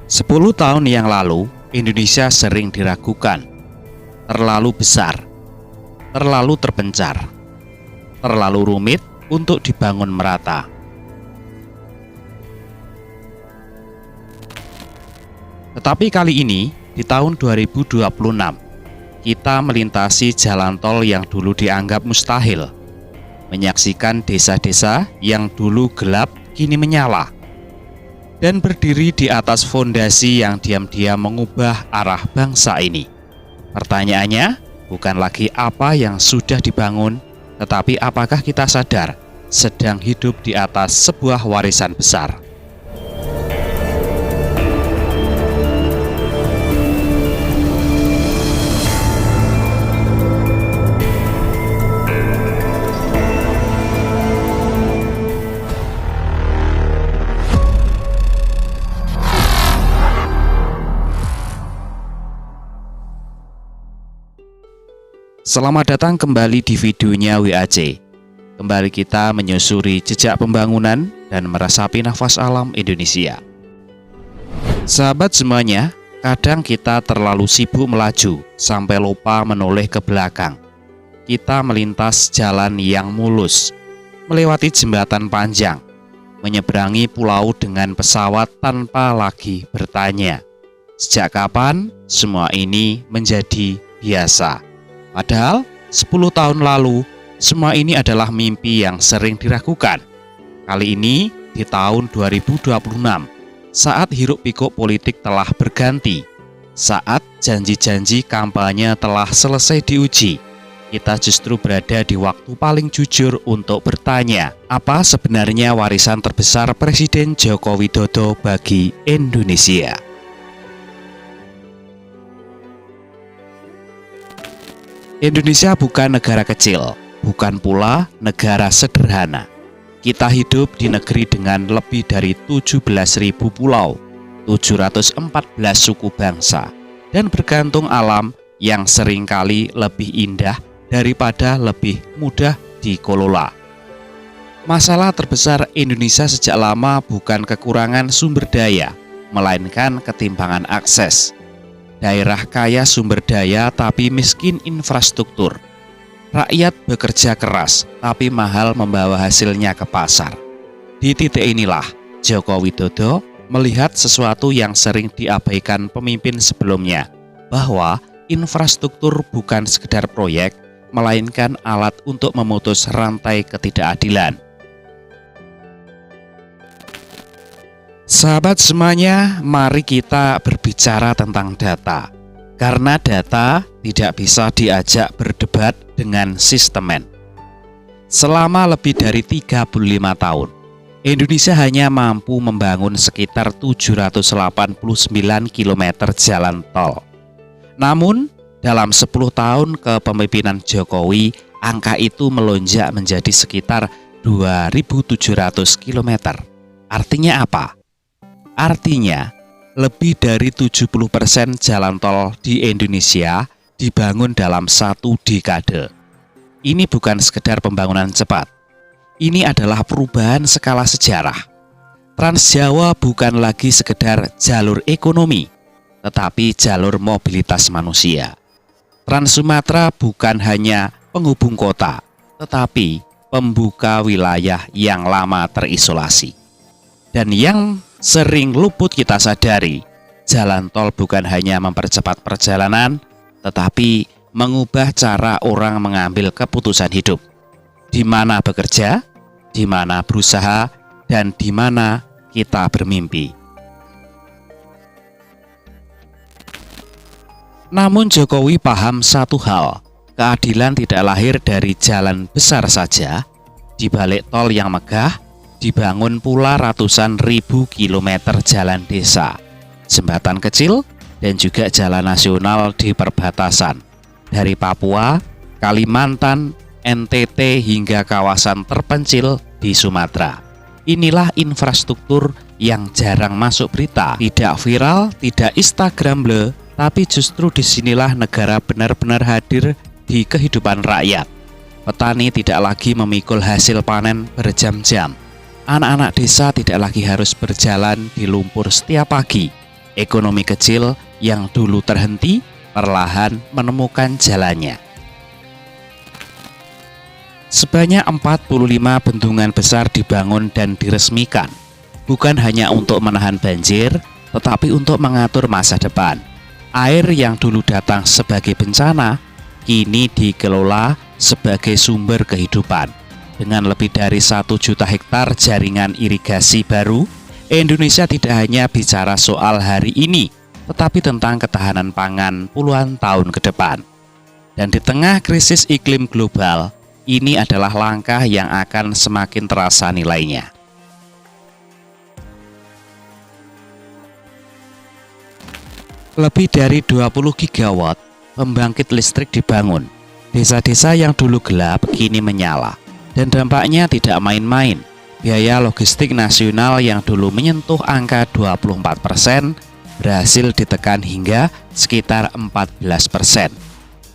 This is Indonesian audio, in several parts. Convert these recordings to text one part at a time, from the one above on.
10 tahun yang lalu, Indonesia sering diragukan, terlalu besar, terlalu terpencar, terlalu rumit untuk dibangun merata. Tetapi kali ini, di tahun 2026, kita melintasi jalan tol yang dulu dianggap mustahil, menyaksikan desa-desa yang dulu gelap kini menyala, dan berdiri di atas fondasi yang diam-diam mengubah arah bangsa ini. Pertanyaannya bukan lagi apa yang sudah dibangun, tetapi apakah kita sadar sedang hidup di atas sebuah warisan besar. Selamat datang kembali di videonya WAC. Kembali kita menyusuri jejak pembangunan dan meresapi nafas alam Indonesia. Sahabat semuanya, kadang kita terlalu sibuk melaju sampai lupa menoleh ke belakang. Kita melintas jalan yang mulus, melewati jembatan panjang, menyeberangi pulau dengan pesawat tanpa lagi bertanya, sejak kapan semua ini menjadi biasa? Padahal 10 tahun lalu, semua ini adalah mimpi yang sering diragukan. Kali ini di tahun 2026, saat hiruk-pikuk politik telah berganti, saat janji-janji kampanye telah selesai diuji, kita justru berada di waktu paling jujur untuk bertanya, apa sebenarnya warisan terbesar Presiden Joko Widodo bagi Indonesia? Indonesia bukan negara kecil, bukan pula negara sederhana. Kita hidup di negeri dengan lebih dari 17.000 pulau, 714 suku bangsa, dan bergantung alam yang seringkali lebih indah daripada lebih mudah dikelola. Masalah terbesar Indonesia sejak lama bukan kekurangan sumber daya, melainkan ketimpangan akses. Daerah kaya sumber daya tapi miskin infrastruktur. Rakyat bekerja keras tapi mahal membawa hasilnya ke pasar. Di titik inilah Joko Widodo melihat sesuatu yang sering diabaikan pemimpin sebelumnya, bahwa infrastruktur bukan sekedar proyek, melainkan alat untuk memutus rantai ketidakadilan. Sahabat semuanya, mari kita berbicara tentang data. Karena data tidak bisa diajak berdebat dengan sistemen. Selama lebih dari 35 tahun, Indonesia hanya mampu membangun sekitar 789 km jalan tol. Namun, dalam 10 tahun kepemimpinan Jokowi, angka itu melonjak menjadi sekitar 2.700 km. Artinya apa? Artinya, lebih dari 70% jalan tol di Indonesia dibangun dalam satu dekade. Ini bukan sekedar pembangunan cepat. Ini adalah perubahan skala sejarah. Trans Jawa bukan lagi sekedar jalur ekonomi, tetapi jalur mobilitas manusia. Trans Sumatera bukan hanya penghubung kota, tetapi pembuka wilayah yang lama terisolasi. Dan yang sering luput kita sadari, jalan tol bukan hanya mempercepat perjalanan, tetapi mengubah cara orang mengambil keputusan hidup. Di mana bekerja, di mana berusaha, dan di mana kita bermimpi. Namun Jokowi paham satu hal, keadilan tidak lahir dari jalan besar saja. Di balik tol yang megah, dibangun pula ratusan ribu kilometer jalan desa, jembatan kecil, dan juga jalan nasional di perbatasan. Dari Papua, Kalimantan, NTT hingga kawasan terpencil di Sumatera. Inilah infrastruktur yang jarang masuk berita, tidak viral, tidak Instagramable, tapi justru disinilah negara benar-benar hadir di kehidupan rakyat. Petani tidak lagi memikul hasil panen berjam-jam. Anak-anak desa tidak lagi harus berjalan di lumpur setiap pagi. Ekonomi kecil yang dulu terhenti perlahan menemukan jalannya. Sebanyak 45 bendungan besar dibangun dan diresmikan, bukan hanya untuk menahan banjir, tetapi untuk mengatur masa depan. Air yang dulu datang sebagai bencana, kini dikelola sebagai sumber kehidupan. Dengan lebih dari 1 juta hektar jaringan irigasi baru, Indonesia tidak hanya bicara soal hari ini, tetapi tentang ketahanan pangan puluhan tahun ke depan. Dan di tengah krisis iklim global, ini adalah langkah yang akan semakin terasa nilainya. Lebih dari 20 gigawatt pembangkit listrik dibangun. Desa-desa yang dulu gelap kini menyala. Dan dampaknya tidak main-main. Biaya logistik nasional yang dulu menyentuh angka 24% berhasil ditekan hingga sekitar 14%.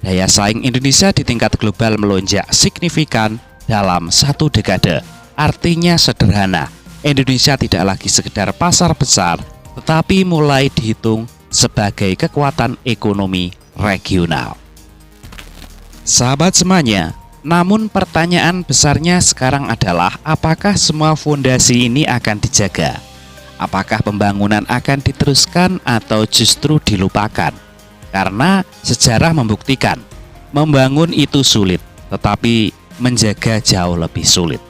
Daya saing Indonesia di tingkat global melonjak signifikan dalam 1 dekade. Artinya sederhana, Indonesia tidak lagi sekedar pasar besar, tetapi mulai dihitung sebagai kekuatan ekonomi regional. Sahabat semuanya, namun pertanyaan besarnya sekarang adalah apakah semua fondasi ini akan dijaga? Apakah pembangunan akan diteruskan atau justru dilupakan? Karena sejarah membuktikan, membangun itu sulit, tetapi menjaga jauh lebih sulit.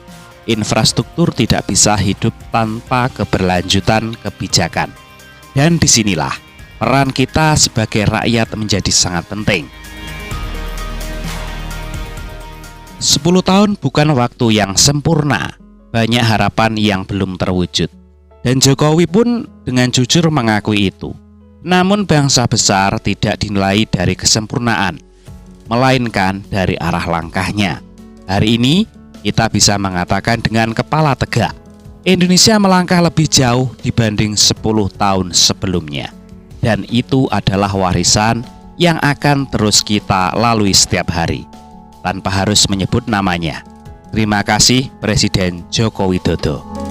Infrastruktur tidak bisa hidup tanpa keberlanjutan kebijakan. Dan disinilah peran kita sebagai rakyat menjadi sangat penting. 10 tahun bukan waktu yang sempurna, banyak harapan yang belum terwujud. Dan Jokowi pun dengan jujur mengakui itu. Namun bangsa besar tidak dinilai dari kesempurnaan, melainkan dari arah langkahnya. Hari ini kita bisa mengatakan dengan kepala tegak, Indonesia melangkah lebih jauh dibanding 10 tahun sebelumnya. Dan itu adalah warisan yang akan terus kita lalui setiap hari, tanpa harus menyebut namanya. Terima kasih Presiden Joko Widodo.